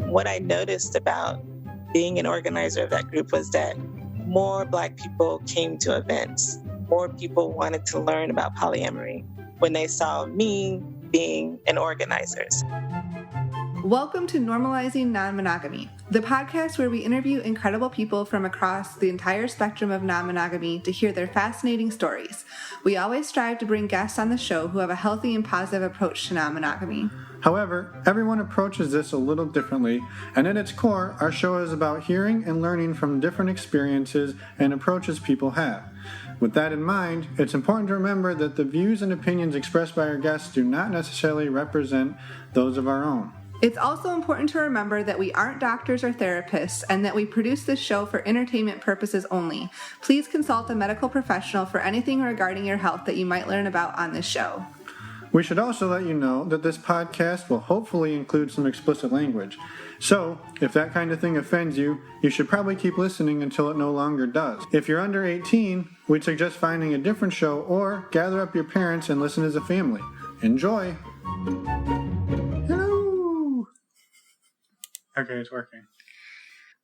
what I noticed about being an organizer of that group was that more Black people came to events. More people wanted to learn about polyamory when they saw me being an organizer. Welcome to Normalizing Non-Monogamy, the podcast where we interview incredible people from across the entire spectrum of non-monogamy to hear their fascinating stories. We always strive to bring guests on the show who have a healthy and positive approach to non-monogamy. However, everyone approaches this a little differently, and at its core, our show is about hearing and learning from different experiences and approaches people have. With that in mind, it's important to remember that the views and opinions expressed by our guests do not necessarily represent those of our own. It's also important to remember that we aren't doctors or therapists and that we produce this show for entertainment purposes only. Please consult a medical professional for anything regarding your health that you might learn about on this show. We should also let you know that this podcast will hopefully include some explicit language. So, if that kind of thing offends you, you should probably keep listening until it no longer does. If you're under 18, we'd suggest finding a different show or gather up your parents and listen as a family. Enjoy! Okay, it's working.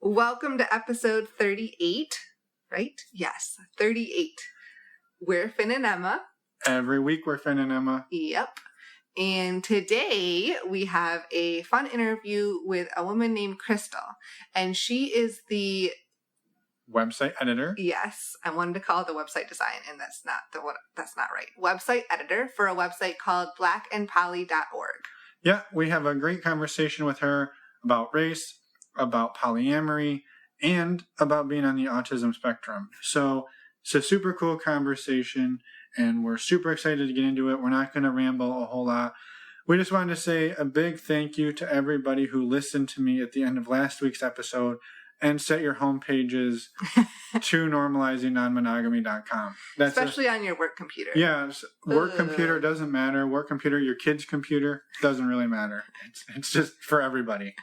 Welcome to episode 38, right? Yes, 38. We're Finn and Emma. Every week we're Finn and Emma. Yep. And today we have a fun interview with a woman named Crystal. And she is the... website editor? Yes. I wanted to call it the website design, and that's not right. Website editor for a website called blackandpoly.org. Yeah, we have a great conversation with her about race, about polyamory, and about being on the autism spectrum. So it's a super cool conversation, and we're super excited to get into it. We're not going to ramble a whole lot. We just wanted to say a big thank you to everybody who listened to me at the end of last week's episode and set your home pages to normalizingnonmonogamy.com. Especially on your work computer. Yeah, work computer doesn't matter. Work computer, your kid's computer doesn't really matter. It's just for everybody.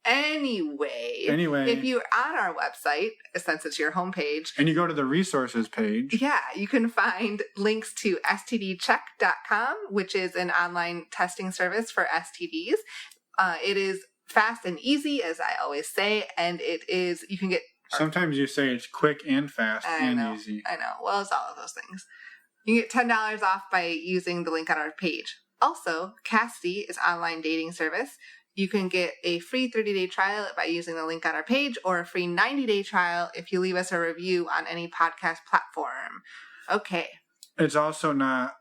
Anyway, if you're on our website, since it's your homepage, and you go to the resources page, yeah, you can find links to stdcheck.com, which is an online testing service for STDs. It is fast and easy, as I always say, and it is, you can get... Sometimes you say it's quick and fast easy. I know. Well, it's all of those things. You can get $10 off by using the link on our page. Also, Casti is an online dating service. You can get a free 30-day trial by using the link on our page, or a free 90-day trial if you leave us a review on any podcast platform. Okay. It's also not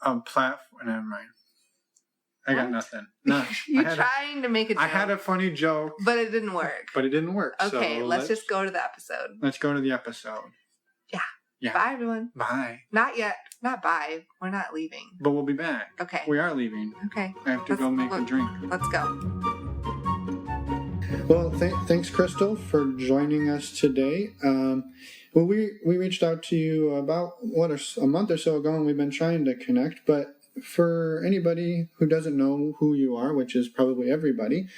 a platform. Never mind. I got nothing. No, You're trying to make a joke. I had a funny joke. But it didn't work. Okay, so let's just go to the episode. Let's go to the episode. Yeah. Bye, everyone. Bye. Not yet. Not bye. We're not leaving. But we'll be back. Okay. We are leaving. Okay. I have to go make a drink. Let's go. Well, thanks, Crystal, for joining us today. Well, we reached out to you about, a month or so ago, and we've been trying to connect, but for anybody who doesn't know who you are, which is probably everybody,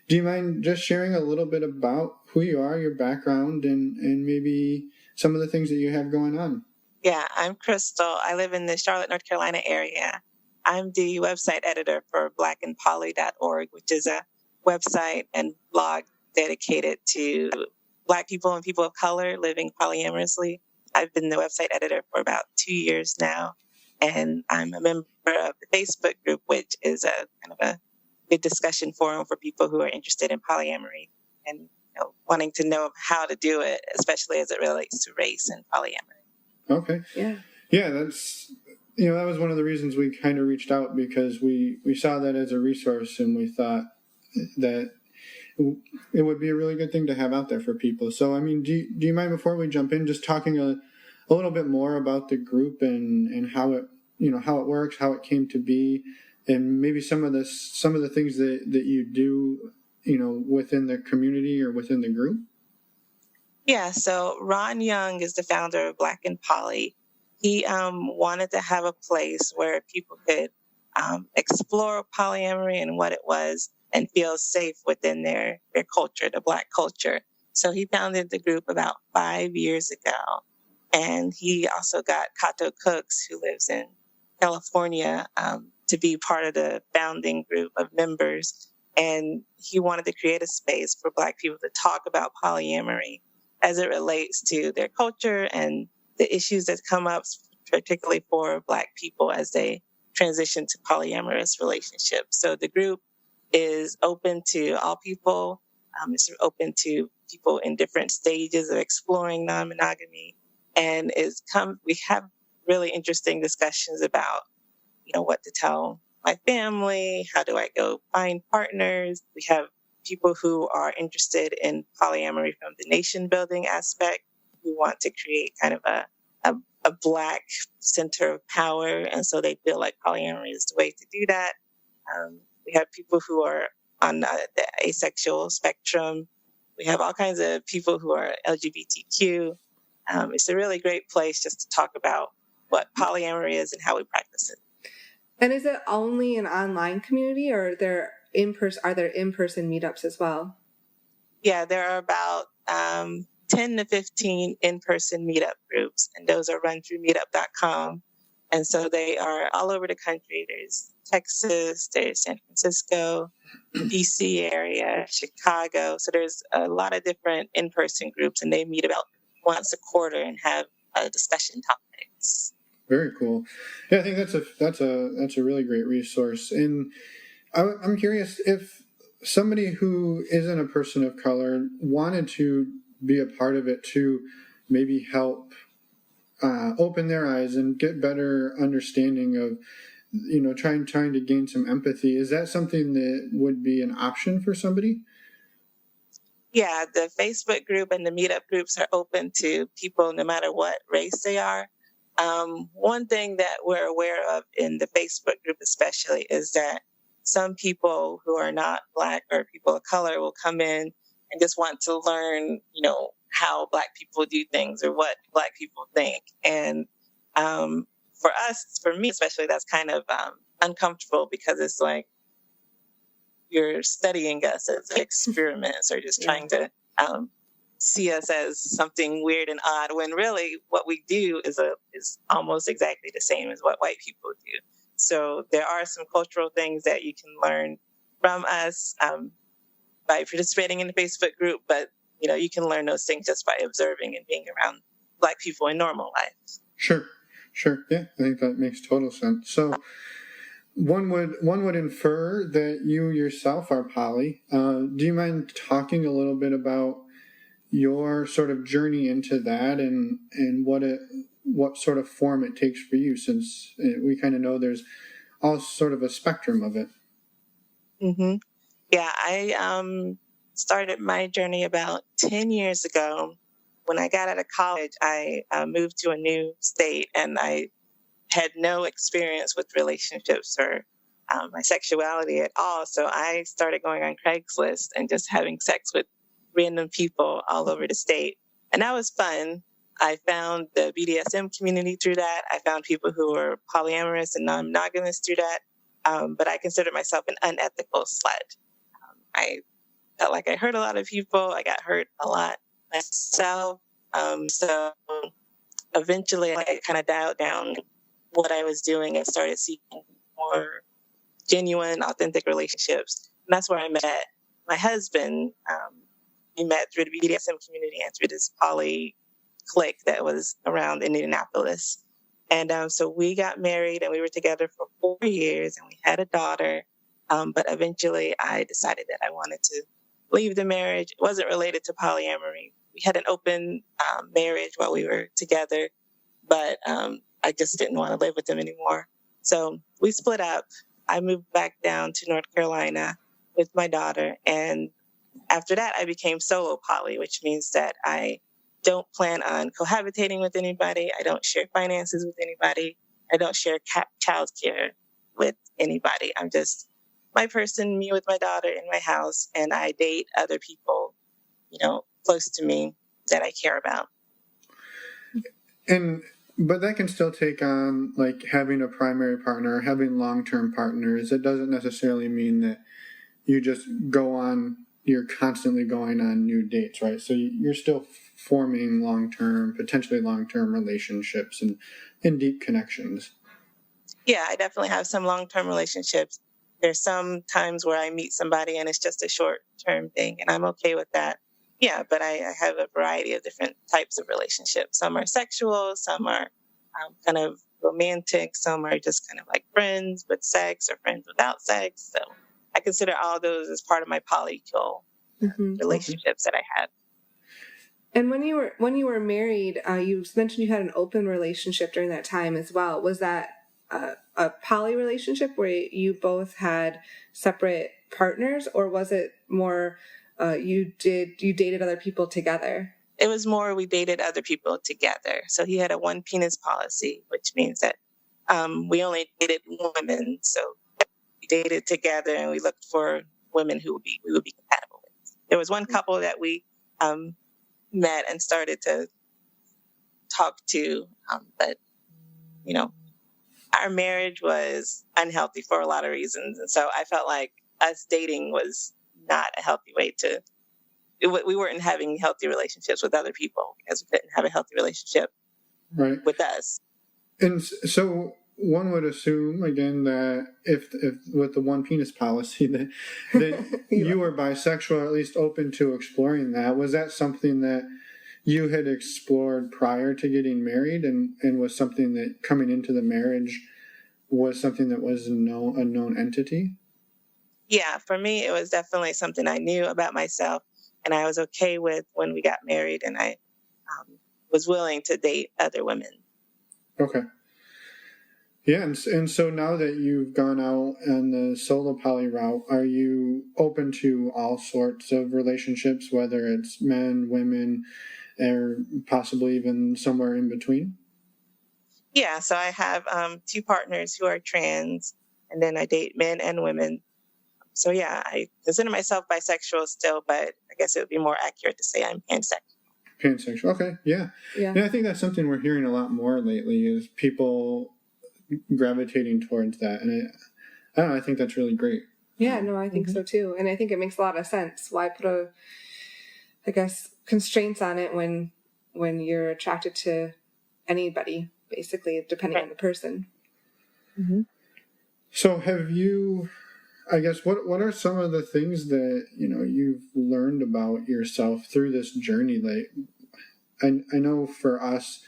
do you mind just sharing a little bit about who you are, your background, and maybe some of the things that you have going on? Yeah, I'm Crystal. I live in the Charlotte, North Carolina area. I'm the website editor for blackandpoly.org, which is a website and blog dedicated to Black people and people of color living polyamorously. I've been the website editor for about 2 years now. And I'm a member of the Facebook group, which is a kind of a big discussion forum for people who are interested in polyamory and wanting to know how to do it, especially as it relates to race and polyamory. Okay. Yeah, that's, that was one of the reasons we kind of reached out, because we saw that as a resource, and we thought that it would be a really good thing to have out there for people. So, I mean, do you mind, before we jump in, just talking a little bit more about the group and how it works, how it came to be, and maybe some of the things that you do, within the community or within the group? Yeah, so Ron Young is the founder of Black and Poly. He wanted to have a place where people could explore polyamory and what it was and feel safe within their culture, the Black culture. So he founded the group about 5 years ago. And he also got Kato Cooks, who lives in California, to be part of the founding group of members. And he wanted to create a space for Black people to talk about polyamory as it relates to their culture and the issues that come up, particularly for Black people as they transition to polyamorous relationships. So the group is open to all people. It's open to people in different stages of exploring non-monogamy. And we have really interesting discussions about, what to tell my family, how do I go find partners. We have people who are interested in polyamory from the nation building aspect, who want to create kind of a Black center of power. And so they feel like polyamory is the way to do that. We have people who are on the asexual spectrum. We have all kinds of people who are LGBTQ. It's a really great place just to talk about what polyamory is and how we practice it. And is it only an online community, or are there in-person meetups as well? Yeah, there are about 10 to 15 in-person meetup groups, and those are run through meetup.com. And so they are all over the country. There's Texas, there's San Francisco, DC area, Chicago. So there's a lot of different in-person groups, and they meet about once a quarter and have discussion topics. Very cool. Yeah, I think that's a really great resource. And I'm curious if somebody who isn't a person of color wanted to be a part of it to maybe help open their eyes and get better understanding of, trying to gain some empathy. Is that something that would be an option for somebody? Yeah, the Facebook group and the meetup groups are open to people no matter what race they are. One thing that we're aware of in the Facebook group especially is that some people who are not Black or people of color will come in and just want to learn, how Black people do things or what Black people think. And for me especially, that's kind of uncomfortable, because it's like you're studying us as experiments or just trying to see us as something weird and odd, when really what we do is almost exactly the same as what white people do. So there are some cultural things that you can learn from us by participating in the Facebook group, but you can learn those things just by observing and being around Black people in normal life. Sure. Yeah, I think that makes total sense. So one would infer that you yourself are poly. Do you mind talking a little bit about your sort of journey into that and what sort of form it takes for you, since we kind of know there's all sort of a spectrum of it? Mm-hmm. Yeah, I started my journey about 10 years ago. When I got out of college, I moved to a new state, and I had no experience with relationships or my sexuality at all. So I started going on Craigslist and just having sex with random people all over the state. And that was fun. I found the BDSM community through that. I found people who were polyamorous and non-monogamous through that. But I considered myself an unethical slut. I felt like I hurt a lot of people. I got hurt a lot myself. So eventually I kind of dialed down what I was doing and started seeking more genuine, authentic relationships. And that's where I met my husband. We met through the BDSM community and through this poly clique that was around Indianapolis. And so we got married, and we were together for 4 years, and we had a daughter. But eventually I decided that I wanted to leave the marriage. It wasn't related to polyamory. We had an open marriage while we were together, but I just didn't want to live with him anymore. So we split up. I moved back down to North Carolina with my daughter. And after that, I became solo poly, which means that I don't plan on cohabitating with anybody. I don't share finances with anybody. I don't share childcare with anybody. I'm just my person, me with my daughter in my house, and I date other people, close to me that I care about. But that can still take on, like, having a primary partner, having long-term partners. It doesn't necessarily mean that you're constantly going on new dates, right? So you're still forming potentially long-term relationships and deep connections. Yeah, I definitely have some long-term relationships. there's some times where I meet somebody and it's just a short-term thing, and I'm okay with that. Yeah, but I have a variety of different types of relationships. Some are sexual, some are kind of romantic, some are just kind of like friends with sex or friends without sex. So I consider all those as part of my polycule relationships that I had. And when you were married, you mentioned you had an open relationship during that time as well. Was that a poly relationship where you both had separate partners, or was it more you dated other people together? It was more we dated other people together. So he had a one penis policy, which means that we only dated women. So we dated together and we looked for women who we would be compatible with. There was one couple that we met and started to talk to, but our marriage was unhealthy for a lot of reasons, and so I felt like us dating was not a healthy way to. We weren't having healthy relationships with other people because we couldn't have a healthy relationship with us. And so one would assume again that if with the one penis policy that you were bisexual, or at least open to exploring that. Was that something that you had explored prior to getting married, and was something that coming into the marriage was something that was a known entity? Yeah, for me, it was definitely something I knew about myself, and I was okay with when we got married, and I was willing to date other women. Okay. Yeah, and so now that you've gone out on the solo poly route, are you open to all sorts of relationships, whether it's men, women, or possibly even somewhere in between? Yeah, so I have 2 partners who are trans, and then I date men and women. So yeah, I consider myself bisexual still, but I guess it would be more accurate to say I'm pansexual. Pansexual, okay, yeah. I think that's something we're hearing a lot more lately, is people gravitating towards that, and I don't know, I think that's really great. Yeah, no, I think so too, and I think it makes a lot of sense. Why put constraints on it when you're attracted to anybody, basically, depending on the person. Mm-hmm. So have you, I guess, what are some of the things that you've learned about yourself through this journey? Like, I know for us,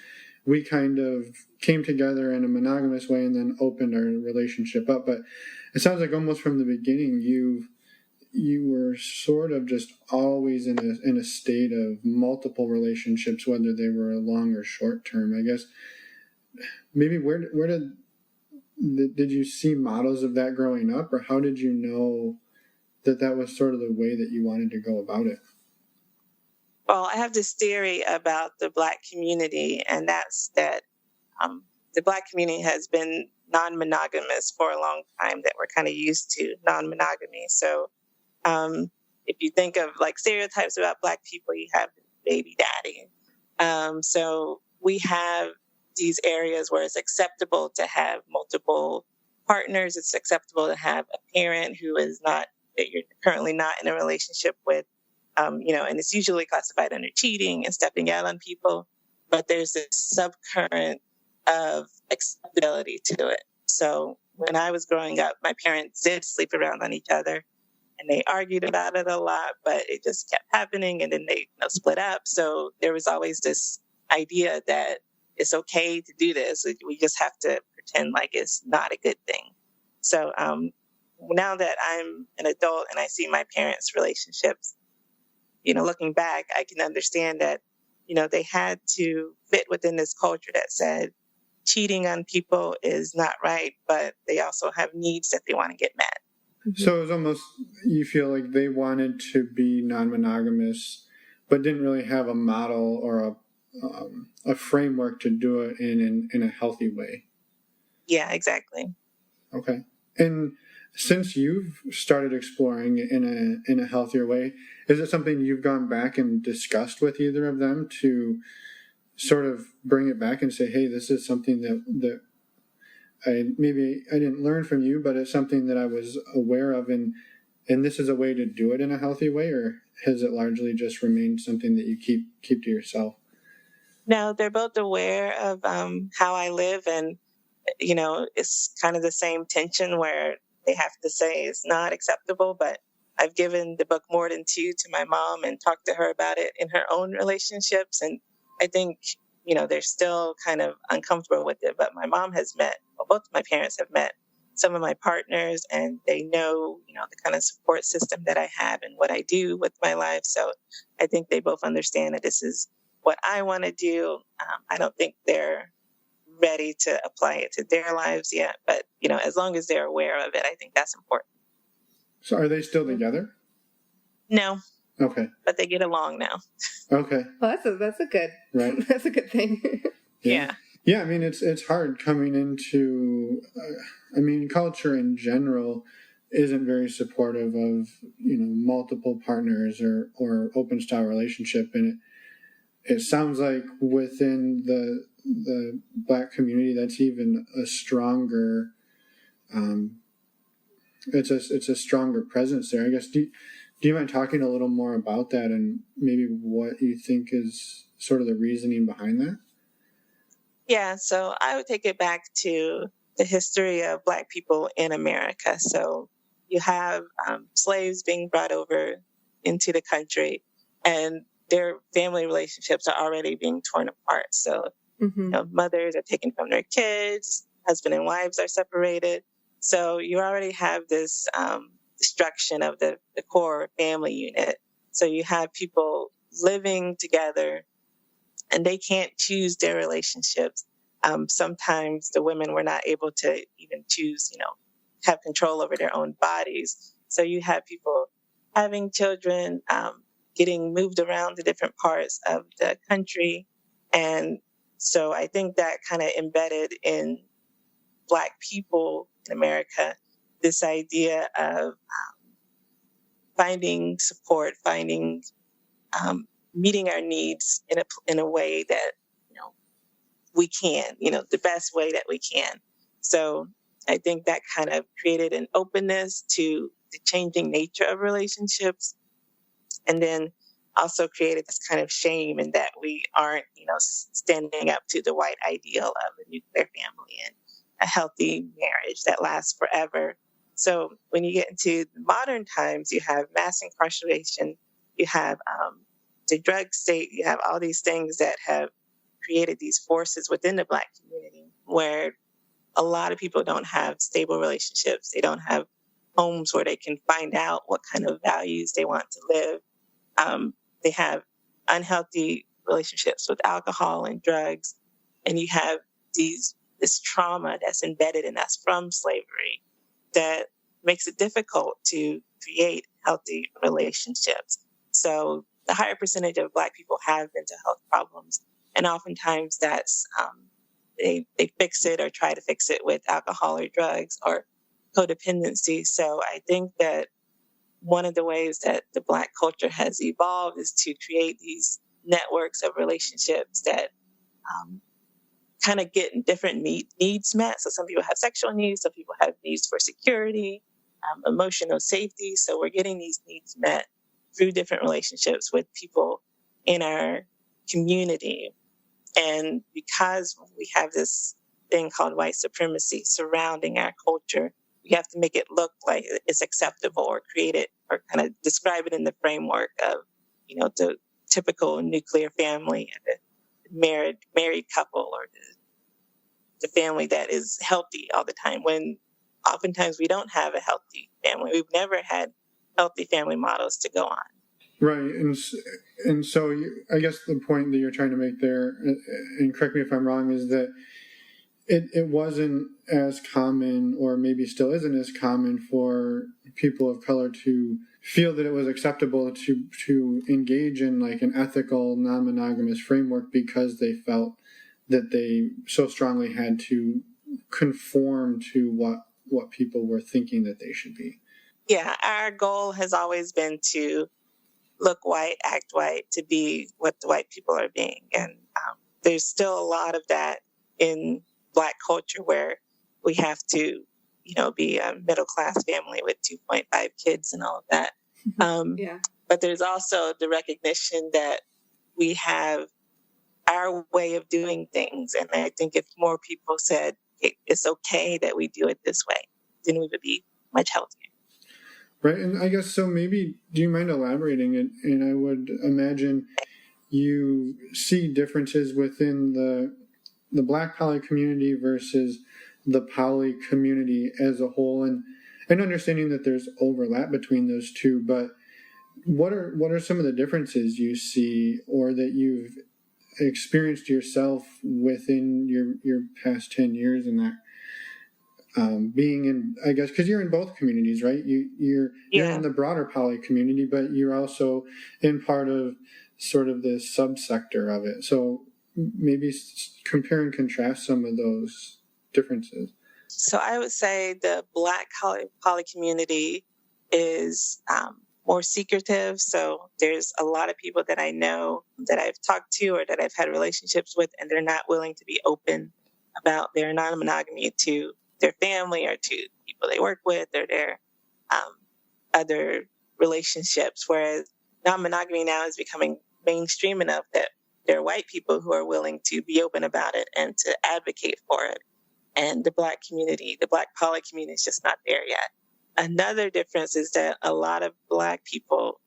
we kind of came together in a monogamous way and then opened our relationship up. But it sounds like almost from the beginning, you were sort of just always in a state of multiple relationships, whether they were long or short term. I guess maybe where did you see models of that growing up, or how did you know that was sort of the way that you wanted to go about it? Well, I have this theory about the Black community, and that's that the Black community has been non-monogamous for a long time, that we're kind of used to non-monogamy. So if you think of like stereotypes about Black people, you have baby daddy. So we have these areas where it's acceptable to have multiple partners. It's acceptable to have a parent who is not, that you're currently not in a relationship with. And it's usually classified under cheating and stepping out on people, but there's this subcurrent of acceptability to it. So when I was growing up, my parents did sleep around on each other, and they argued about it a lot, but it just kept happening, and then they split up. So there was always this idea that it's okay to do this. We just have to pretend like it's not a good thing. So now that I'm an adult and I see my parents' relationships, looking back, I can understand that, they had to fit within this culture that said cheating on people is not right, but they also have needs that they want to get met. Mm-hmm. So it was almost, you feel like they wanted to be non-monogamous, but didn't really have a model or a framework to do it in a healthy way. Yeah, exactly. Okay. And since you've started exploring in a healthier way, is it something you've gone back and discussed with either of them to sort of bring it back and say, hey, this is something that I didn't learn from you, but it's something that I was aware of, and this is a way to do it in a healthy way? Or has it largely just remained something that you keep to yourself? No, they're both aware of how I live, and it's kind of the same tension where they have to say is not acceptable, but I've given the book more than two to my mom and talked to her about it in her own relationships. And I think, they're still kind of uncomfortable with it. But my mom has both my parents have met some of my partners, and they know, the kind of support system that I have and what I do with my life. So I think they both understand that this is what I want to do. I don't think they're ready to apply it to their lives yet, but as long as they're aware of it, I think that's important. So are they still together? No. Okay. But they get along now. Okay. Well, that's a good, right. That's a good thing. Yeah. Yeah. I mean, it's hard coming into, culture in general isn't very supportive of, multiple partners or open style relationship. And it sounds like within the Black community, that's even a stronger, it's a stronger presence there. I guess, do you mind talking a little more about that and maybe what you think is sort of the reasoning behind that? Yeah, so I would take it back to the history of Black people in America. So you have slaves being brought over into the country, and their family relationships are already being torn apart. So mothers are taken from their kids, husband and wives are separated. So you already have this destruction of the core family unit. So you have people living together and they can't choose their relationships. Sometimes the women were not able to even choose, have control over their own bodies. So you have people having children, getting moved around to different parts of the country. And so I think that kind of embedded in Black people in America this idea of finding support, meeting our needs in a way that we can, the best way that we can. So I think that kind of created an openness to the changing nature of relationships, and then also created this kind of shame in that we aren't, standing up to the white ideal of a nuclear family and a healthy marriage that lasts forever. So when you get into the modern times, you have mass incarceration, you have the drug state, you have all these things that have created these forces within the Black community where a lot of people don't have stable relationships. They don't have homes where they can find out what kind of values they want to live. They have unhealthy relationships with alcohol and drugs. And you have this trauma that's embedded in us from slavery that makes it difficult to create healthy relationships. So the higher percentage of Black people have mental health problems. And oftentimes that's, they fix it or try to fix it with alcohol or drugs or codependency. So I think that one of the ways that the Black culture has evolved is to create these networks of relationships that kind of get different needs met. So some people have sexual needs, some people have needs for security, emotional safety. So we're getting these needs met through different relationships with people in our community. And because we have this thing called white supremacy surrounding our culture, we have to make it look like it's acceptable or create it or kind of describe it in the framework of, the typical nuclear family and the married couple or the family that is healthy all the time, when oftentimes we don't have a healthy family. We've never had healthy family models to go on. Right. And so I guess the point that you're trying to make there, and correct me if I'm wrong, is that it wasn't as common, or maybe still isn't as common, for people of color to feel that it was acceptable to engage in like an ethical non-monogamous framework because they felt that they so strongly had to conform to what people were thinking that they should be. Yeah, our goal has always been to look white, act white, to be what the white people are being. And there's still a lot of that in Black culture where we have to, be a middle-class family with 2.5 kids and all of that. Yeah. But there's also the recognition that we have our way of doing things. And I think if more people said it's okay that we do it this way, then we would be much healthier. Right. And I guess so maybe, do you mind elaborating it? And I would imagine you see differences within the Black poly community versus the poly community as a whole, and understanding that there's overlap between those two, but what are some of the differences you see or that you've experienced yourself within your past 10 years in that, being in, I guess, because you're in both communities, right? You're in the broader poly community, but you're also in part of sort of this subsector of it. So maybe compare and contrast some of those differences. So I would say the Black poly community is more secretive. So there's a lot of people that I know that I've talked to or that I've had relationships with, and they're not willing to be open about their non-monogamy to their family or to people they work with or their other relationships. Whereas non-monogamy now is becoming mainstream enough that there are white people who are willing to be open about it and to advocate for it. And the Black community, the Black poly community is just not there yet. Another difference is that a lot of Black people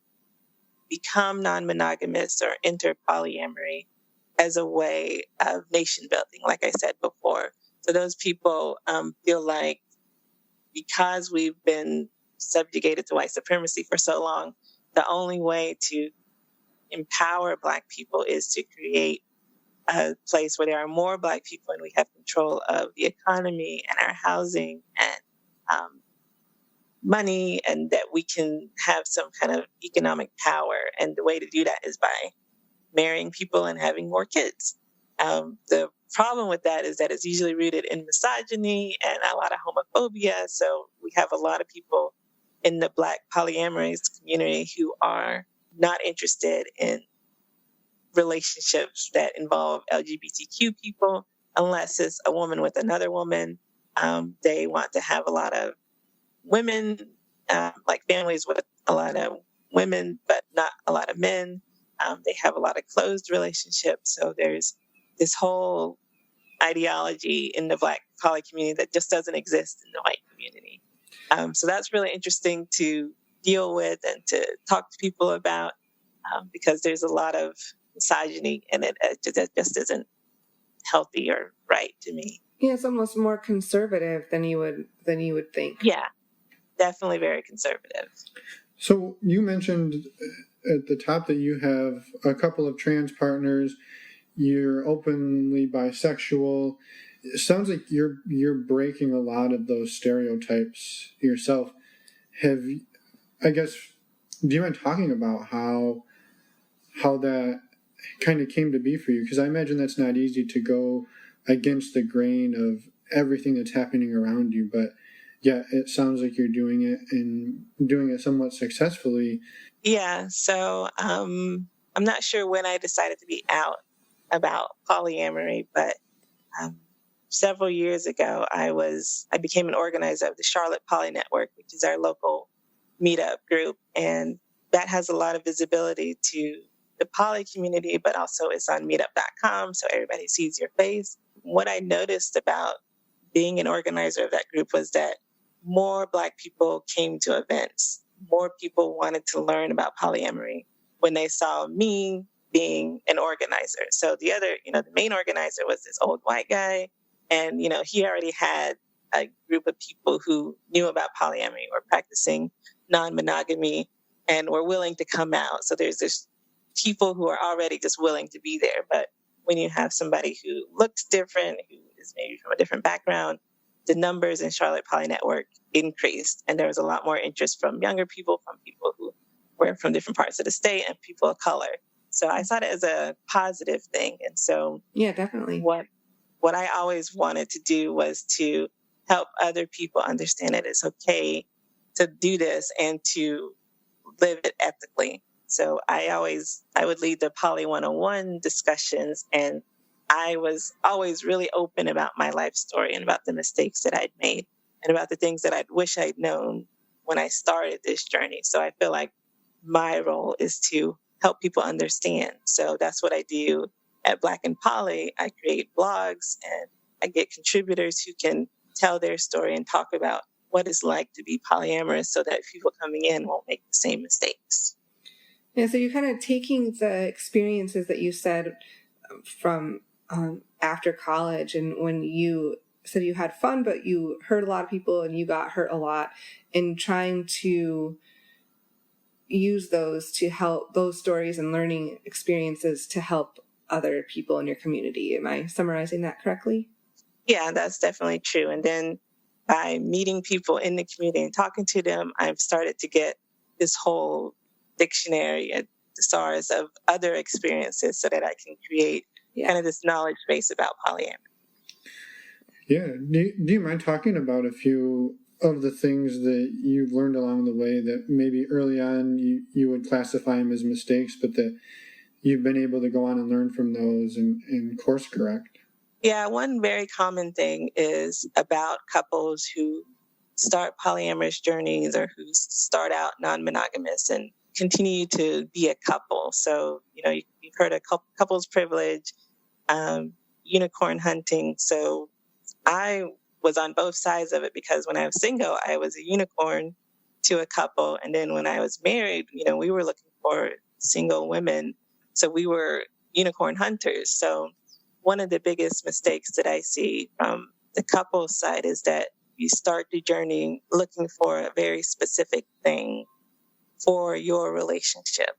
become non-monogamous or enter polyamory as a way of nation building, like I said before. So those people feel like because we've been subjugated to white supremacy for so long, the only way to empower Black people is to create a place where there are more Black people and we have control of the economy and our housing and money, and that we can have some kind of economic power. And the way to do that is by marrying people and having more kids. The problem with that is that it's usually rooted in misogyny and a lot of homophobia. So we have a lot of people in the Black polyamorous community who are not interested in relationships that involve LGBTQ people, unless it's a woman with another woman. They want to have a lot of women, like families with a lot of women, but not a lot of men. They have a lot of closed relationships. So there's this whole ideology in the Black poly community that just doesn't exist in the white community. So that's really interesting to deal with and to talk to people about, because there's a lot of misogyny and it just isn't healthy or right to me. Yeah, it's almost more conservative than you would think. Yeah, definitely very conservative. So you mentioned at the top that you have a couple of trans partners. You're openly bisexual. It sounds like you're breaking a lot of those stereotypes yourself. Do you mind talking about how that kind of came to be for you? Because I imagine that's not easy to go against the grain of everything that's happening around you, but yeah, it sounds like you're doing it and doing it somewhat successfully. Yeah, so I'm not sure when I decided to be out about polyamory, but several years ago, I became an organizer of the Charlotte Poly Network, which is our local meetup group, and that has a lot of visibility to the poly community, but also it's on meetup.com, so everybody sees your face. What I noticed about being an organizer of that group was that more Black people came to events. More people wanted to learn about polyamory when they saw me being an organizer. So the other, the main organizer was this old white guy, and, he already had a group of people who knew about polyamory or practicing non-monogamy and were willing to come out. So there's this people who are already just willing to be there. But when you have somebody who looks different, who is maybe from a different background, the numbers in Charlotte Poly Network increased. And there was a lot more interest from younger people, from people who were from different parts of the state, and people of color. So I saw it as a positive thing. And so yeah, definitely. What I always wanted to do was to help other people understand that it's okay to do this and to live it ethically. So I would lead the Poly 101 discussions, and I was always really open about my life story and about the mistakes that I'd made and about the things that I'd wish I'd known when I started this journey. So I feel like my role is to help people understand. So that's what I do at Black and Poly. I create blogs and I get contributors who can tell their story and talk about what it's like to be polyamorous so that people coming in won't make the same mistakes. Yeah, so you're kind of taking the experiences that you said from after college, and when you said you had fun, but you hurt a lot of people and you got hurt a lot, and trying to use those to help, those stories and learning experiences to help other people in your community. Am I summarizing that correctly? Yeah, that's definitely true. And then by meeting people in the community and talking to them, I've started to get this whole dictionary, a thesaurus of other experiences so that I can create kind of this knowledge base about polyamory. Yeah. Do you mind talking about a few of the things that you've learned along the way that maybe early on you would classify them as mistakes, but that you've been able to go on and learn from those and course correct? Yeah, one very common thing is about couples who start polyamorous journeys or who start out non-monogamous and continue to be a couple. So, you've heard of couples privilege, unicorn hunting. So I was on both sides of it because when I was single, I was a unicorn to a couple. And then when I was married, we were looking for single women. So we were unicorn hunters. So one of the biggest mistakes that I see from the couple side is that you start the journey looking for a very specific thing for your relationship.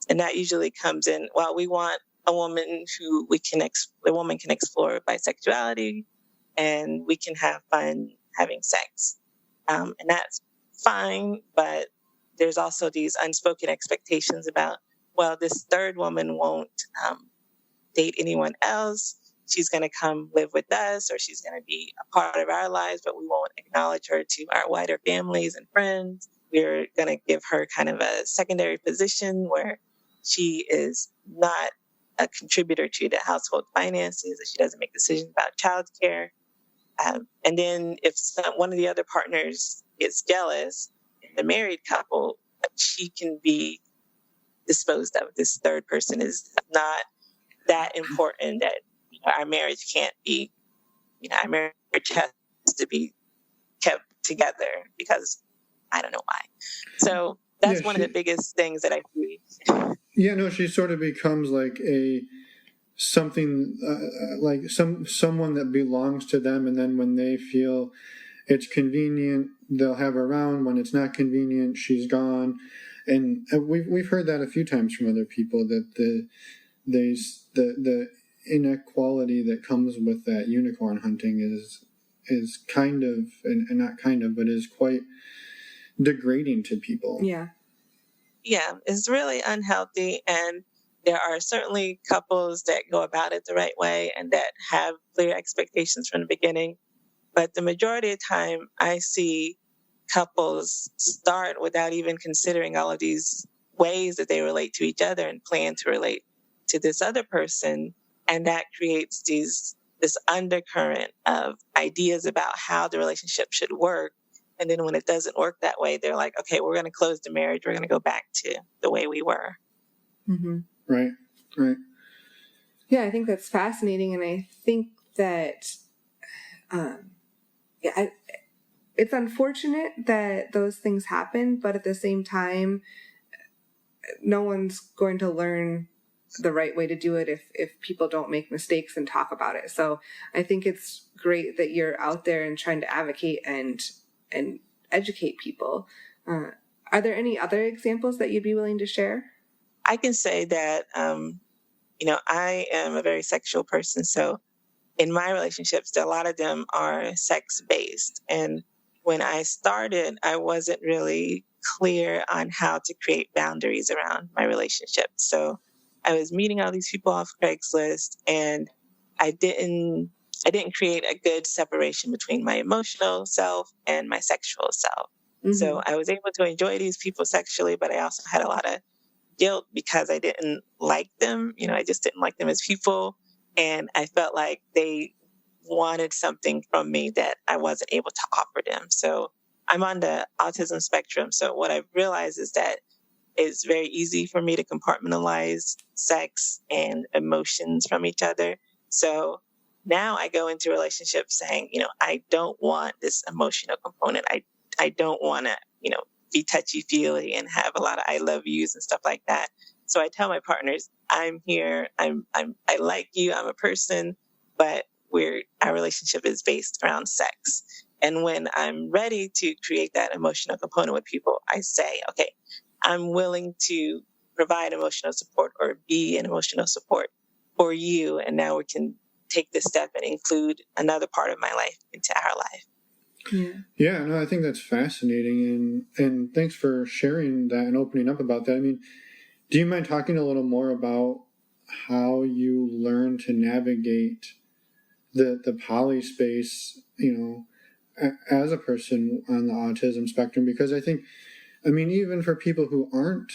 And that usually comes in, well, we want a woman who the woman can explore bisexuality and we can have fun having sex. And that's fine, but there's also these unspoken expectations about, well, this third woman won't date anyone else. She's going to come live with us, or she's going to be a part of our lives, but we won't acknowledge her to our wider families and friends. We're going to give her kind of a secondary position where she is not a contributor to the household finances, that she doesn't make decisions about childcare. And then if one of the other partners gets jealous, in the married couple, she can be disposed of. This third person is not that important that our marriage can't be, our marriage has to be kept together because I don't know why. So that's one of the biggest things that I see. Yeah, no, she sort of becomes like something like someone that belongs to them, and then when they feel it's convenient, they'll have her around. When it's not convenient, she's gone. And we've heard that a few times from other people, that the inequality that comes with that unicorn hunting is kind of, and not kind of, but is quite degrading to people. Yeah, it's really unhealthy, and there are certainly couples that go about it the right way and that have clear expectations from the beginning. But the majority of the time, I see couples start without even considering all of these ways that they relate to each other and plan to relate to this other person. And that creates this undercurrent of ideas about how the relationship should work. And then when it doesn't work that way, they're like, okay, we're going to close the marriage. We're going to go back to the way we were. Mm-hmm. Right. Yeah, I think that's fascinating. And I think that, it's unfortunate that those things happen, but at the same time, no one's going to learn the right way to do it if people don't make mistakes and talk about it. So I think it's great that you're out there and trying to advocate and educate people. Are there any other examples that you'd be willing to share? I can say that, I am a very sexual person. So in my relationships, a lot of them are sex-based. And when I started, I wasn't really clear on how to create boundaries around my relationship. So I was meeting all these people off Craigslist, and I didn't create a good separation between my emotional self and my sexual self. Mm-hmm. So I was able to enjoy these people sexually, but I also had a lot of guilt because I didn't like them. I just didn't like them as people. And I felt like they wanted something from me that I wasn't able to offer them. So I'm on the autism spectrum. So what I've realized is that it's very easy for me to compartmentalize sex and emotions from each other. So now I go into relationships saying, I don't want this emotional component. I don't want to, be touchy-feely and have a lot of I love yous and stuff like that. So I tell my partners, I'm here, I like you, I'm a person, but our relationship is based around sex. And when I'm ready to create that emotional component with people, I say, okay, I'm willing to provide emotional support or be an emotional support for you. And now we can take this step and include another part of my life into our life. Yeah, no, I think that's fascinating, and thanks for sharing that and opening up about that. I mean, do you mind talking a little more about how you learn to navigate the poly space, as a person on the autism spectrum? Because I think, even for people who aren't,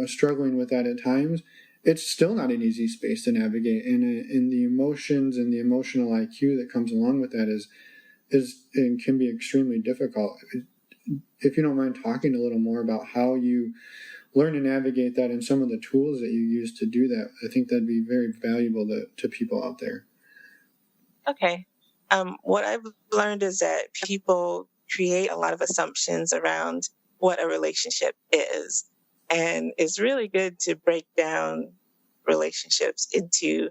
struggling with that at times, it's still not an easy space to navigate, and the emotions and the emotional IQ that comes along with that is and can be extremely difficult. If you don't mind talking a little more about how you learn to navigate that and some of the tools that you use to do that, I think that'd be very valuable to people out there. Okay. What I've learned is that people create a lot of assumptions around what a relationship is. And it's really good to break down relationships into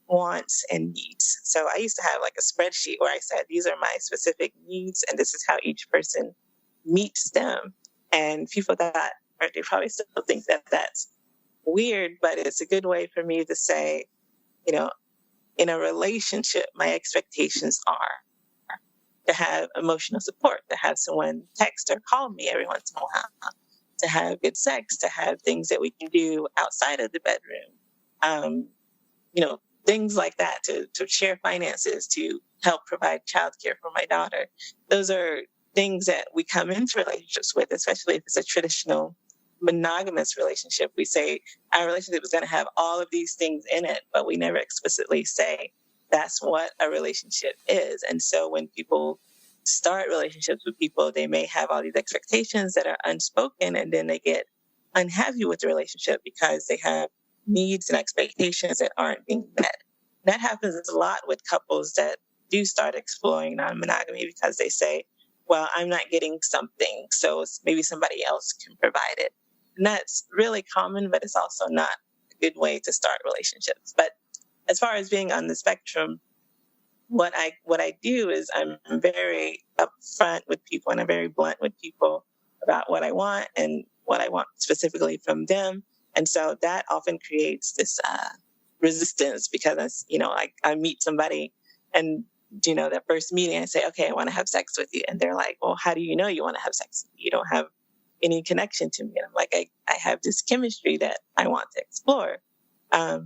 wants and needs. So I used to have like a spreadsheet where I said, these are my specific needs, and this is how each person meets them. And people thought, or they probably still think that that's weird, but it's a good way for me to say, in a relationship, my expectations are to have emotional support, to have someone text or call me every once in a while, to have good sex, to have things that we can do outside of the bedroom, things like that, to share finances, to help provide childcare for my daughter. Those are things that we come into relationships with, especially if it's a traditional monogamous relationship. We say our relationship is going to have all of these things in it, but we never explicitly say that's what a relationship is. And so when people start relationships with people, they may have all these expectations that are unspoken, and then they get unhappy with the relationship because they have needs and expectations that aren't being met. That happens a lot with couples that do start exploring non-monogamy because they say, well, I'm not getting something, so maybe somebody else can provide it. And that's really common, but it's also not a good way to start relationships. But as far as being on the spectrum, what I do is I'm very upfront with people, and I'm very blunt with people about what I want and what I want specifically from them. And so that often creates this resistance because, I meet somebody and, that first meeting, I say, okay, I want to have sex with you. And they're like, well, how do you know you want to have sex with me? You don't have any connection to me. And I'm like, I have this chemistry that I want to explore.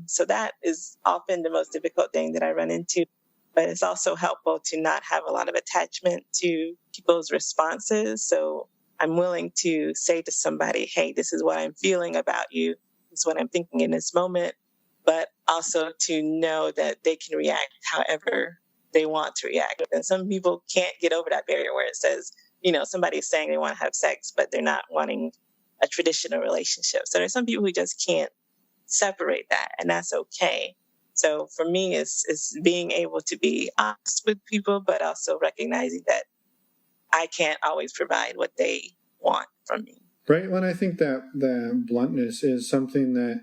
So that is often the most difficult thing that I run into. But it's also helpful to not have a lot of attachment to people's responses. So I'm willing to say to somebody, hey, this is what I'm feeling about you. This is what I'm thinking in this moment. But also to know that they can react however they want to react. And some people can't get over that barrier where it says, somebody's saying they want to have sex, but they're not wanting a traditional relationship. So there's some people who just can't separate that, and that's okay. So for me, it's being able to be honest with people, but also recognizing that I can't always provide what they want from me. Right. Well, I think that the bluntness is something that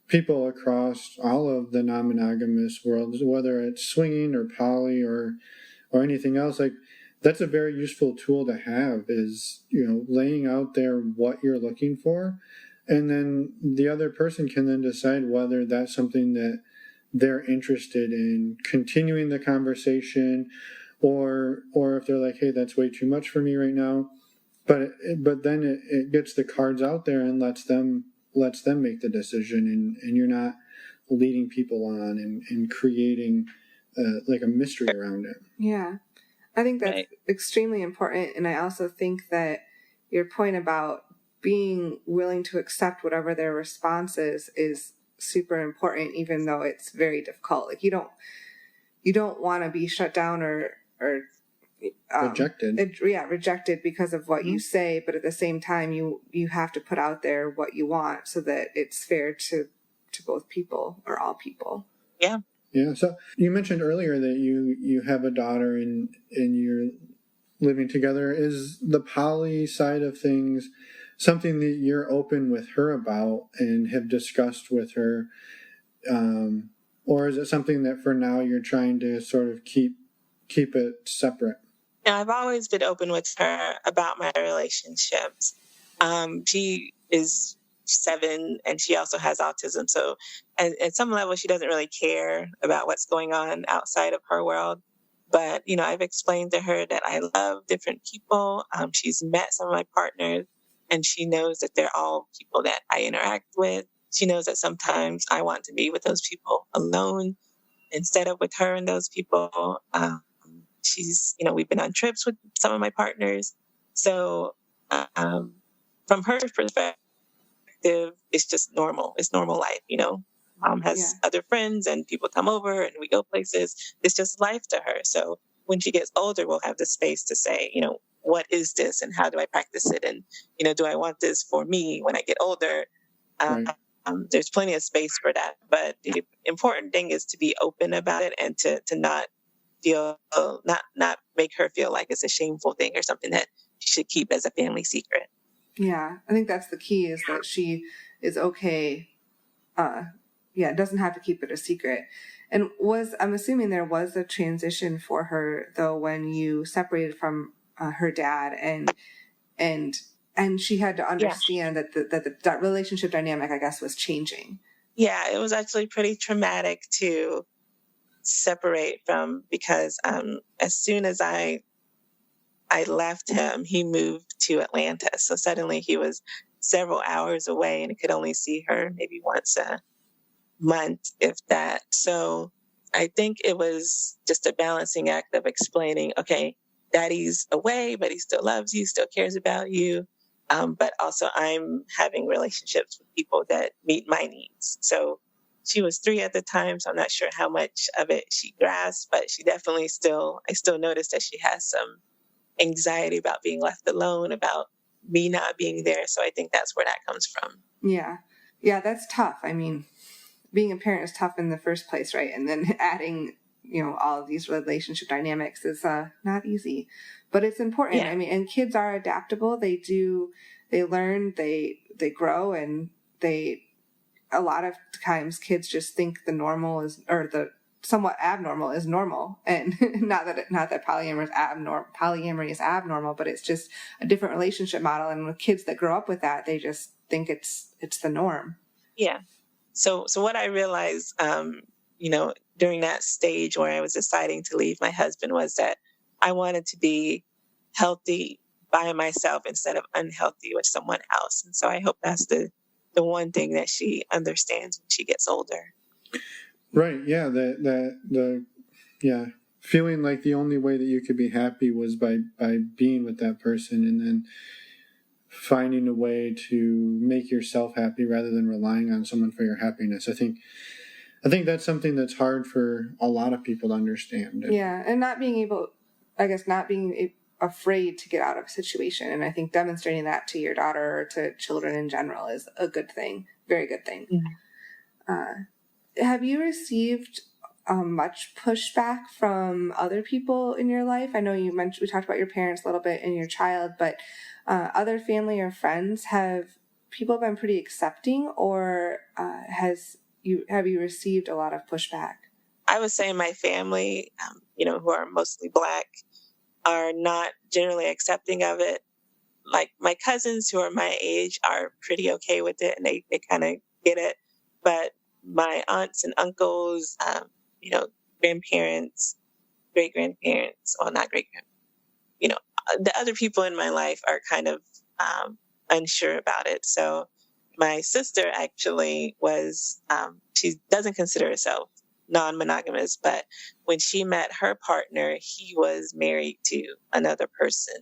people across all of the non-monogamous worlds, whether it's swinging or poly or anything else, like that's a very useful tool to have, is, laying out there what you're looking for. And then the other person can then decide whether that's something that they're interested in continuing the conversation, or if they're like, hey, that's way too much for me right now. But then it gets the cards out there and lets them make the decision, and you're not leading people on and creating like a mystery around it. Yeah, I think that's extremely important. And I also think that your point about being willing to accept whatever their response is super important, even though it's very difficult. Like you don't want to be shut down or rejected. Rejected because of what you say, but at the same time you have to put out there what you want so that it's fair to both people or all people. Yeah. So you mentioned earlier that you have a daughter and you're living together. Is the poly side of things something that you're open with her about and have discussed with her? Or is it something that for now you're trying to sort of keep it separate? Now, I've always been open with her about my relationships. She is 7 and she also has autism. So at some level, she doesn't really care about what's going on outside of her world. But, I've explained to her that I love different people. She's met some of my partners and she knows that they're all people that I interact with. She knows that sometimes I want to be with those people alone instead of with her and those people. We've been on trips with some of my partners. So from her perspective, it's just normal. It's normal life, Mom has other friends and people come over and we go places. It's just life to her. So when she gets older, we'll have the space to say, what is this and how do I practice it? And, do I want this for me when I get older? Right. There's plenty of space for that. But the important thing is to be open about it and to not feel, not make her feel like it's a shameful thing or something that she should keep as a family secret. Yeah, I think that's the key, is that she is okay. Doesn't have to keep it a secret. And I'm assuming there was a transition for her though when you separated from her dad, and she had to understand that relationship dynamic, I guess, was changing. Yeah, it was actually pretty traumatic to separate from, because as soon as I left him, he moved to Atlanta. So suddenly he was several hours away and I could only see her maybe once a month, if that. So I think it was just a balancing act of explaining, okay, daddy's away, but he still loves you, still cares about you. But also I'm having relationships with people that meet my needs. So she was 3 at the time, so I'm not sure how much of it she grasped, but she definitely I still noticed that she has some anxiety about being left alone, about me not being there. So I think that's where that comes from. Yeah. Yeah, that's tough. I mean, being a parent is tough in the first place, right? And then adding, all of these relationship dynamics is not easy, but it's important. Yeah. I mean, and kids are adaptable. They learn, they grow, and a lot of times kids just think the normal is, or the somewhat abnormal is normal. And not that polyamory is abnormal, but it's just a different relationship model. And with kids that grow up with that, they just think it's the norm. Yeah. So what I realized, during that stage where I was deciding to leave my husband, was that I wanted to be healthy by myself instead of unhealthy with someone else. And so I hope that's the one thing that she understands when she gets older. Right. Yeah. Feeling like the only way that you could be happy was by being with that person, and then finding a way to make yourself happy rather than relying on someone for your happiness. I think that's something that's hard for a lot of people to understand. Yeah. And not being afraid to get out of a situation. And I think demonstrating that to your daughter or to children in general is a good thing. Very good thing. Mm-hmm. Have you received much pushback from other people in your life? I know we talked about your parents a little bit and your child, but other family or friends, have people been pretty accepting, or have you received a lot of pushback? I would say my family, who are mostly Black, are not generally accepting of it. Like my cousins who are my age are pretty okay with it, and they kind of get it. But my aunts and uncles, grandparents, great-grandparents, well, not great-grandparents, the other people in my life are kind of unsure about it. So my sister actually was, she doesn't consider herself non-monogamous, but when she met her partner, he was married to another person.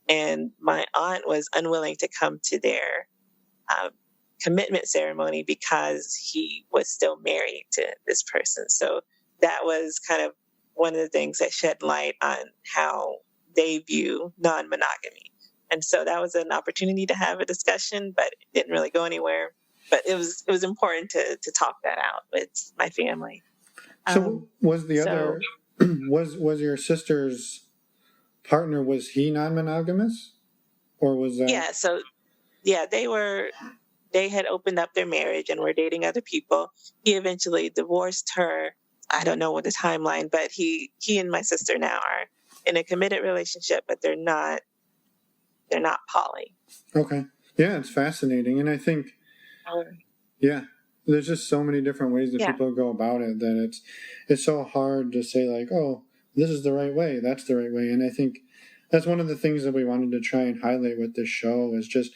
And my aunt was unwilling to come to their commitment ceremony because he was still married to this person. So that was kind of one of the things that shed light on how they view non-monogamy. And so that was an opportunity to have a discussion, but it didn't really go anywhere. But it was important to talk that out with my family. So was your sister's partner, was he non-monogamous, or was that? Yeah. So yeah, they had opened up their marriage and were dating other people. He eventually divorced her. I don't know what the timeline, but he and my sister now are in a committed relationship, but they're not poly. Okay. Yeah, it's fascinating. And I think, yeah, there's just so many different ways that people go about it that it's so hard to say, like, oh, this is the right way, that's the right way. And I think that's one of the things that we wanted to try and highlight with this show is just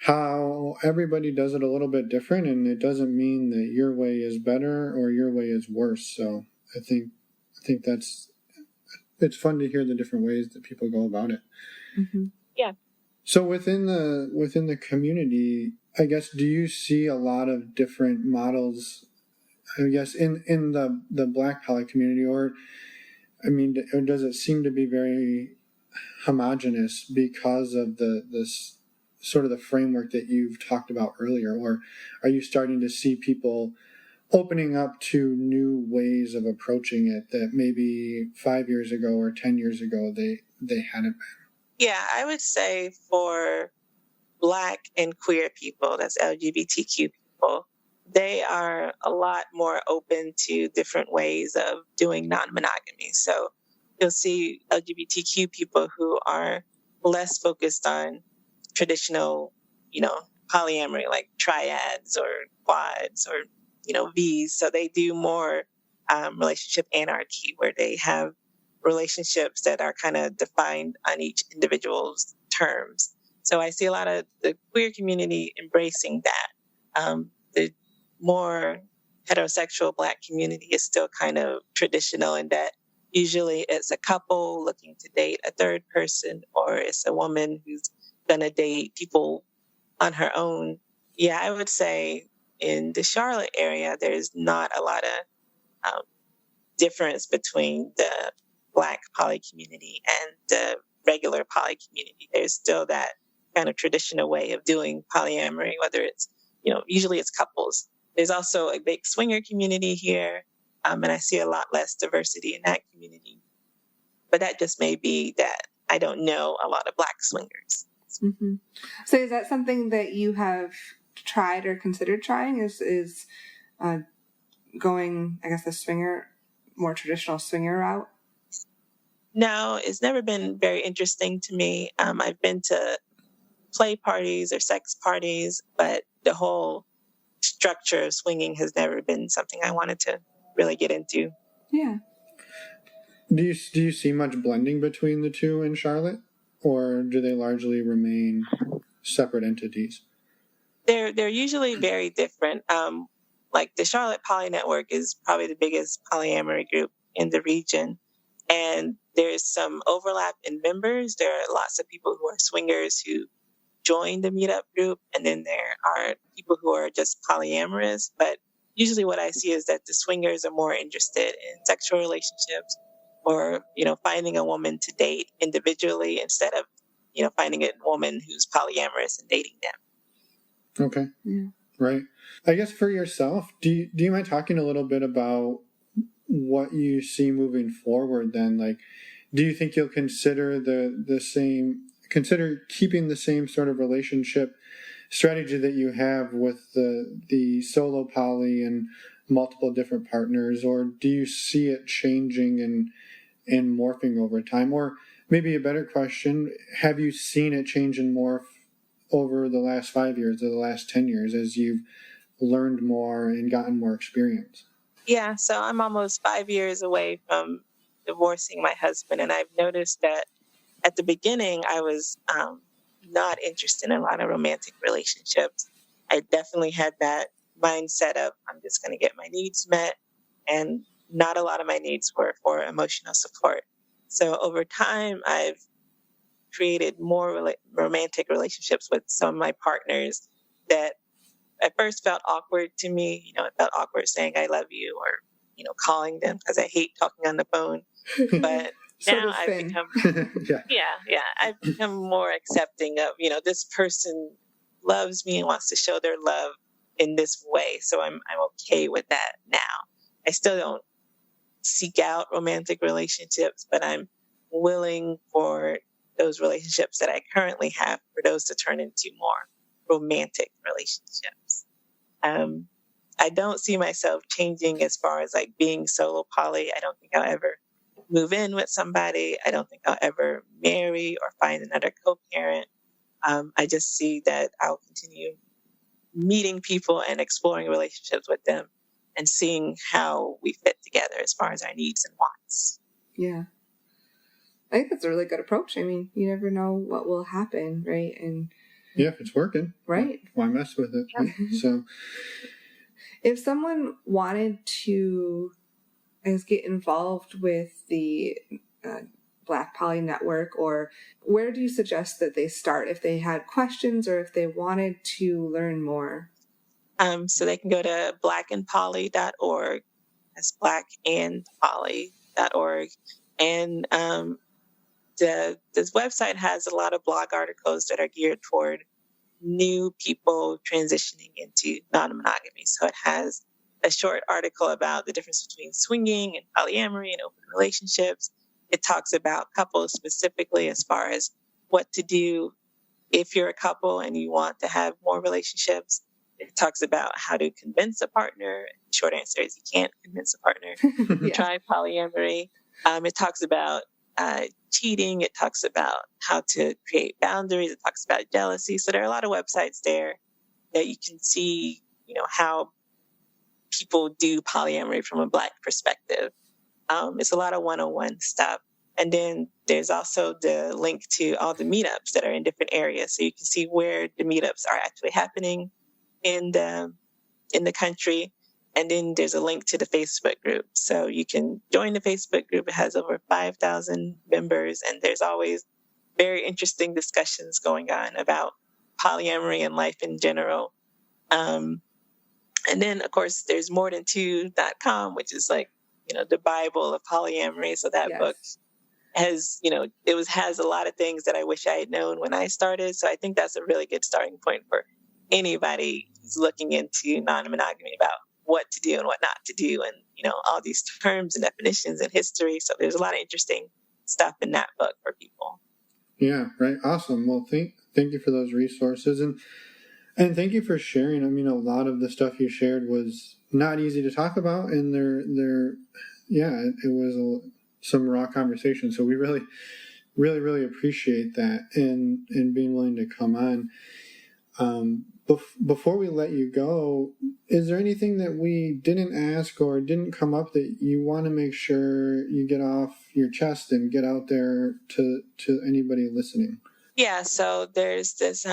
how everybody does it a little bit different, and it doesn't mean that your way is better or your way is worse. So I think it's fun to hear the different ways that people go about it. Mm-hmm. Yeah. So within the community, I guess, do you see a lot of different models, I guess, in the Black poly community, or does it seem to be very homogenous because of this sort of the framework that you've talked about earlier, or are you starting to see people opening up to new ways of approaching it that maybe 5 years ago or 10 years ago they hadn't been? Yeah, I would say for Black and queer people, that's LGBTQ people, they are a lot more open to different ways of doing non-monogamy. So you'll see LGBTQ people who are less focused on traditional, polyamory, like triads or quads or, Vs. So they do more relationship anarchy, where they have relationships that are kind of defined on each individual's terms. So I see a lot of the queer community embracing that. The more heterosexual Black community is still kind of traditional in that usually it's a couple looking to date a third person, or it's a woman who's going to date people on her own. Yeah, I would say in the Charlotte area, there's not a lot of difference between the Black poly community and the regular poly community. There's still that kind of traditional way of doing polyamory, whether it's, usually it's couples. There's also a big swinger community here, and I see a lot less diversity in that community. But that just may be that I don't know a lot of Black swingers. Mm-hmm. So is that something that you have tried or considered trying? Is going, I guess, the more traditional swinger route? No, it's never been very interesting to me. I've been to play parties or sex parties, but the whole structure of swinging has never been something I wanted to really get into. Yeah. Do you see much blending between the two in Charlotte, or do they largely remain separate entities? They're usually very different. Like the Charlotte Poly Network is probably the biggest polyamory group in the region, and there's some overlap in members. There are lots of people who are swingers who join the meetup group, and then there are people who are just polyamorous. But usually what I see is that the swingers are more interested in sexual relationships, or, finding a woman to date individually instead of, finding a woman who's polyamorous and dating them. Okay. Yeah. Right. I guess for yourself, do you mind talking a little bit about what you see moving forward then? Like, do you think you'll consider consider keeping the same sort of relationship strategy that you have with the solo poly and multiple different partners, or do you see it changing and morphing over time? Or maybe a better question, have you seen it change and morph over the last 5 years or the last 10 years as you've learned more and gotten more experience? Yeah, so I'm almost 5 years away from divorcing my husband, and I've noticed that at the beginning I was not interested in a lot of romantic relationships. I definitely had that mindset of I'm just going to get my needs met, and not a lot of my needs were for emotional support. So over time, I've created more romantic relationships with some of my partners that at first felt awkward to me. It felt awkward saying I love you, or, calling them, because I hate talking on the phone. But now I've become, I've become more accepting of, this person loves me and wants to show their love in this way. So I'm okay with that now. I still don't seek out romantic relationships, but I'm willing for those relationships that I currently have, for those to turn into more romantic relationships. I don't see myself changing as far as like being solo poly. I don't think I'll ever move in with somebody. I don't think I'll ever marry or find another co-parent. I just see that I'll continue meeting people and exploring relationships with them and seeing how we fit together as far as our needs and wants. Yeah. I think that's a really good approach. I mean, you never know what will happen, right? And yeah, if it's working, right, why mess with it? Right? So, if someone wanted to, I guess, get involved with the Black Poly Network, or where do you suggest that they start if they had questions or if they wanted to learn more? So they can go to blackandpoly.org. That's blackandpoly.org. And this website has a lot of blog articles that are geared toward new people transitioning into non-monogamy. So it has a short article about the difference between swinging and polyamory and open relationships. It talks about couples specifically as far as what to do if you're a couple and you want to have more relationships. It talks about how to convince a partner. The short answer is you can't convince a partner. Yeah. Try polyamory. It talks about cheating. It talks about how to create boundaries. It talks about jealousy. So there are a lot of websites there that you can see, how people do polyamory from a Black perspective. It's a lot of one-on-one stuff. And then there's also the link to all the meetups that are in different areas. So you can see where the meetups are actually happening in the country. And then there's a link to the Facebook group. So you can join the Facebook group. It has over 5,000 members. And there's always very interesting discussions going on about polyamory and life in general. And then, of course, there's morethan2.com, which is like, the Bible of polyamory. So that book has, has a lot of things that I wish I had known when I started. So I think that's a really good starting point for anybody who's looking into non-monogamy about what to do and what not to do, and all these terms and definitions and history. So there's a lot of interesting stuff in that book for people. Yeah, right. Awesome. Well, thank you for those resources, and thank you for sharing. I mean, a lot of the stuff you shared was not easy to talk about, and it was some raw conversation. So we really, really, really appreciate that and being willing to come on. Before we let you go, is there anything that we didn't ask or didn't come up that you want to make sure you get off your chest and get out there to anybody listening? Yeah, so there's this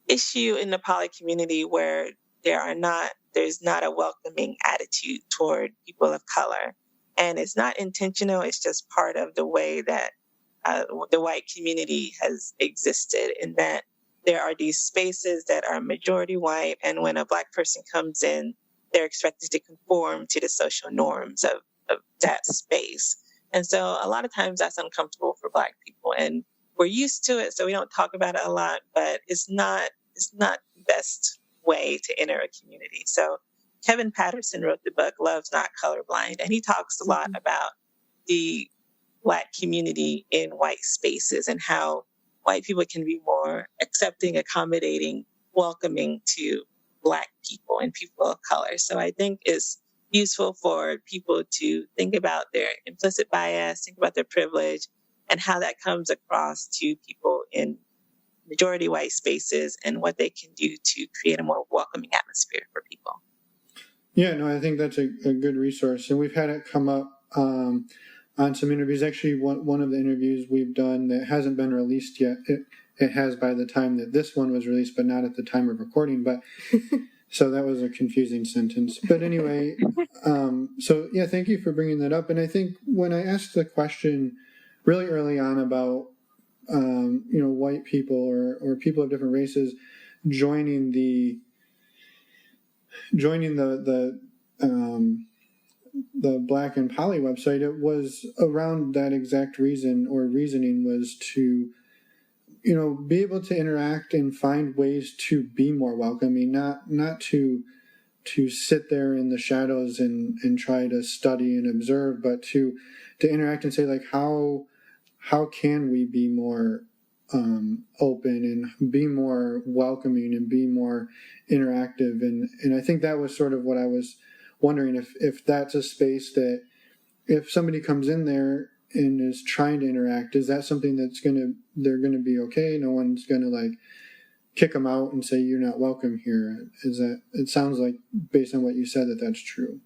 issue in the poly community where there's not a welcoming attitude toward people of color. And it's not intentional, it's just part of the way that the white community has existed, in that there are these spaces that are majority white, and when a Black person comes in, they're expected to conform to the social norms of that space. And so a lot of times that's uncomfortable for Black people, and we're used to it, so we don't talk about it a lot, but it's not the best way to enter a community. So Kevin Patterson wrote the book Love's Not Colorblind, and he talks a lot about the Black community in white spaces and how white people can be more accepting, accommodating, welcoming to Black people and people of color. So I think it's useful for people to think about their implicit bias, think about their privilege, and how that comes across to people in majority white spaces and what they can do to create a more welcoming atmosphere for people. Yeah, no, I think that's a good resource. And we've had it come up on some interviews. Actually, one of the interviews we've done that hasn't been released yet. It has by the time that this one was released, but not at the time of recording. But so that was a confusing sentence. But anyway, so yeah, thank you for bringing that up. And I think when I asked the question really early on about white people or people of different races joining the Black and Poly website, it was around that exact reason, or reasoning was to be able to interact and find ways to be more welcoming, not to sit there in the shadows and try to study and observe, but to interact and say, like, how how can we be more open and be more welcoming and be more interactive? And I think that was sort of what I was wondering, if that's a space that if somebody comes in there and is trying to interact, is that something they're gonna be okay? No one's gonna like kick them out and say you're not welcome here. It sounds like, based on what you said, that's true.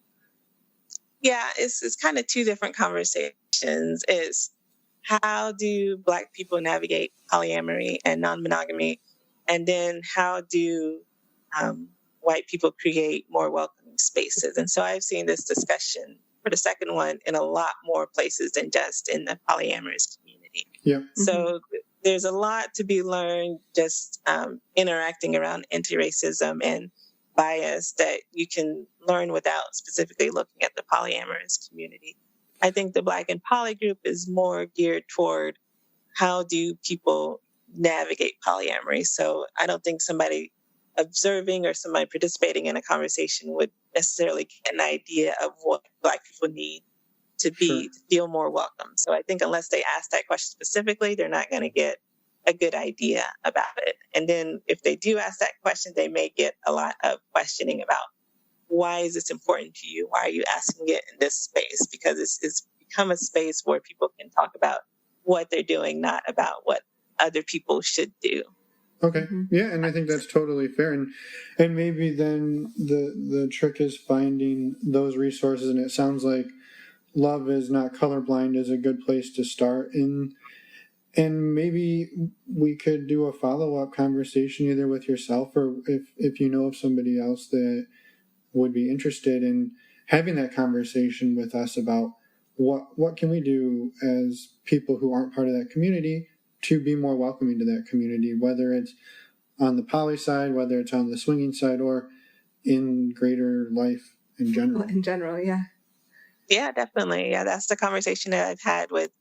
Yeah, it's kind of two different conversations. Is how do Black people navigate polyamory and non-monogamy? And then how do white people create more welcoming spaces? And so I've seen this discussion for the second one in a lot more places than just in the polyamorous community. Yeah. So there's a lot to be learned just interacting around anti-racism and bias that you can learn without specifically looking at the polyamorous community. I think the Black and Poly group is more geared toward how do people navigate polyamory. So I don't think somebody observing or somebody participating in a conversation would necessarily get an idea of what Black people need to be to feel more welcome. So I think unless they ask that question specifically, they're not going to get a good idea about it. And then if they do ask that question, they may get a lot of questioning about, why is this important to you? Why are you asking it in this space? Because it's become a space where people can talk about what they're doing, not about what other people should do. Okay. Yeah, and I think that's totally fair. And maybe then the trick is finding those resources, and it sounds like Love Is Not Colorblind is a good place to start. And maybe we could do a follow-up conversation either with yourself or if you know of somebody else that would be interested in having that conversation with us about what can we do as people who aren't part of that community to be more welcoming to that community, whether it's on the poly side, whether it's on the swinging side, or in greater life in general. In general, yeah. Yeah, definitely. Yeah, that's the conversation that I've had with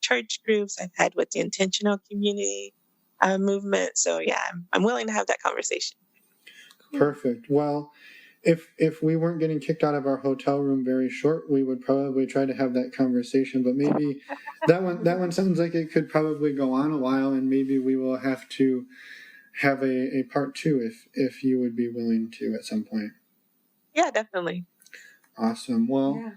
church groups. I've had with the intentional community movement. So yeah, I'm willing to have that conversation. Perfect. Well, if we weren't getting kicked out of our hotel room very short, we would probably try to have that conversation. But maybe that one sounds like it could probably go on a while, and maybe we will have to have a part 2 if you would be willing to at some point. Yeah, definitely. Awesome. Well,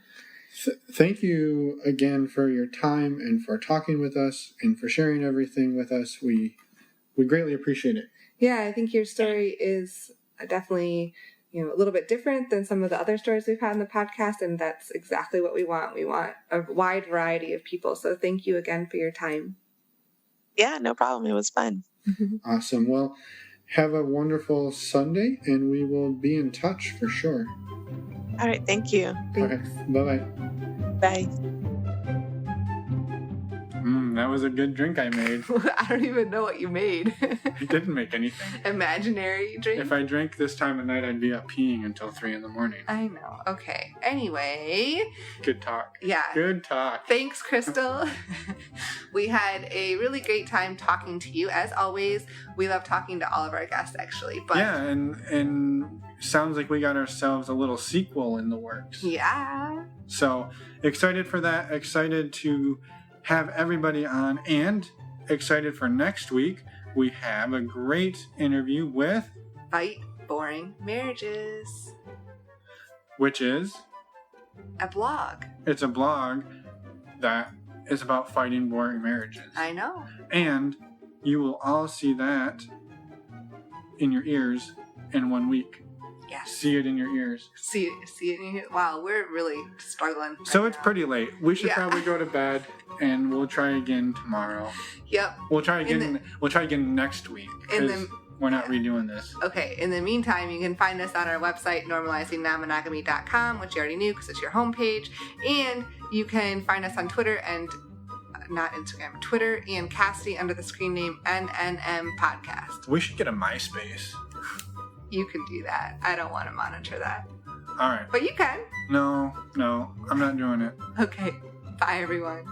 thank you again for your time and for talking with us and for sharing everything with us. We greatly appreciate it. Yeah, I think your story is definitely, a little bit different than some of the other stories we've had in the podcast, and that's exactly what we want. We want a wide variety of people. So thank you again for your time. Yeah, no problem. It was fun. Awesome. Well, have a wonderful Sunday, and we will be in touch for sure. All right. Thank you. Thanks. Okay. Bye-bye. Bye. That was a good drink I made. I don't even know what you made. I didn't make anything. Imaginary drink? If I drank this time of night, I'd be up peeing until 3 a.m. I know. Okay. Anyway. Good talk. Yeah. Good talk. Thanks, Crystal. We had a really great time talking to you. As always, we love talking to all of our guests, actually. But yeah, and sounds like we got ourselves a little sequel in the works. Yeah. So excited for that. Excited to have everybody on, and excited for next week. We have a great interview with Fight Boring Marriages, which is a blog. It's a blog that is about fighting boring marriages. I know. And you will all see that in your ears in 1 week. Yes. See it in your ears. See it in your... Wow, we're really struggling. So it's pretty late. We should probably go to bed, and we'll try again tomorrow. Yep. We'll try again. We'll try again next week. Because we're not redoing this. Okay. In the meantime, you can find us on our website, normalizingnonmonogamy.com, which you already knew because it's your homepage, and you can find us on Twitter and not Instagram, Twitter and Cassidy under the screen name NNM Podcast. We should get a MySpace. You can do that. I don't want to monitor that. All right. But you can. No, I'm not doing it. Okay. Bye, everyone.